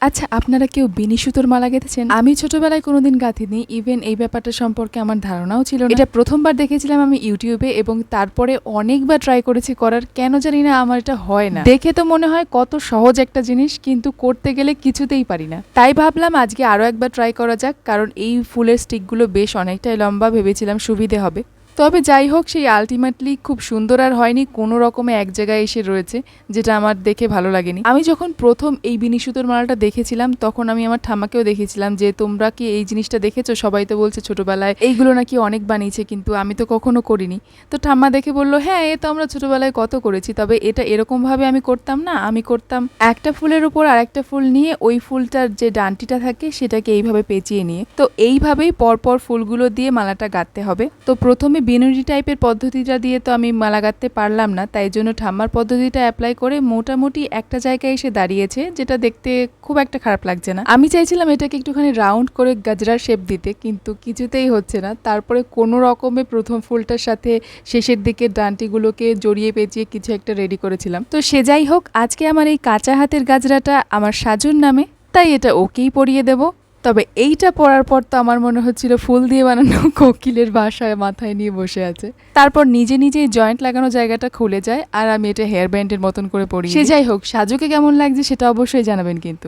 আচ্ছা, আপনারা কেউ বিনি সুতোর মালা গেঁথেছেন? আমি ছোটবেলায় কোনোদিন গাঁথিনি। ইভেন এই ব্যাপারটা সম্পর্কে আমার ধারণাও ছিল না। এটা প্রথমবার দেখেছিলাম আমি ইউটিউবে এবং তারপরে অনেকবার ট্রাই করেছি করার। কেন জানি না আমার এটা হয় না। দেখে তো মনে হয় কত সহজ একটা জিনিস, কিন্তু করতে গেলে কিছুতেই পারি না। তাই ভাবলাম আজকে আরো একবার ট্রাই করা যাক, কারণ এই ফুলের স্টিকগুলো বেশ অনেকটাই লম্বা, ভেবেছিলাম সুবিধে হবে। তবে যাই হোক, সেই আলটিমেটলি খুব সুন্দর আর হয়নি, কোনো রকমে এক জায়গায় এসে রয়েছে, যেটা আমার দেখে ভালো লাগেনি। আমি যখন প্রথম এই বিনি সুতোর মালাটা দেখেছিলাম তখন আমি আমার ঠাম্মাকেও দেখেছিলাম যে তোমরা কি এই জিনিসটা দেখেছো, সবাই তো বলছে ছোটবেলায় এইগুলো নাকি অনেক বানিয়েছে, কিন্তু আমি তো কখনো করিনি। তো ঠাম্মা দেখে বললো হ্যাঁ, এ তো আমরা ছোটবেলায় কত করেছি, তবে এটা এরকম ভাবে আমি করতাম না। আমি করতাম একটা ফুলের উপর আরেকটা ফুল নিয়ে ওই ফুলটার যে ডান্টিটা থাকে সেটাকে এইভাবে পেঁচিয়ে নিয়ে, তো এইভাবেই পরপর ফুলগুলো দিয়ে মালাটা গাঁথতে হবে। তো প্রথমে বিনুনি টাইপের পদ্ধতিটা দিয়ে তো আমি মালা গাঁথতে পারলাম না, তাই জন্য ঠাম্মার পদ্ধতিটা অ্যাপ্লাই করে মোটামুটি একটা জায়গায় এসে দাঁড়িয়েছে, যেটা দেখতে খুব একটা খারাপ লাগছে না। আমি চাইছিলাম এটাকে একটুখানি রাউন্ড করে গাজরার শেপ দিতে, কিন্তু কিছুতেই হচ্ছে না। তারপরে কোনো রকমে প্রথম ফুলটার সাথে শেষের দিকে ডান্টিগুলোকে জড়িয়ে পেঁচিয়ে কিছু একটা রেডি করেছিলাম। তো সে যাই হোক, আজকে আমার এই কাঁচা হাতের গাজরাটা আমার সাজুর নামে, তাই এটা ওকেই পরিয়ে দেবো। তবে এইটা পরার পর তো আমার মনে হচ্ছিল ফুল দিয়ে বানানো কোকিলের বাসায় মাথায় নিয়ে বসে আছে। তারপর নিজে নিজেই জয়েন্ট লাগানো জায়গাটা খুলে যায় আর আমি এটা হেয়ার ব্যান্ডের মতন করে পরি। সে যাই হোক, সাজুকে কেমন লাগছে সেটা অবশ্যই জানাবেন কিন্তু।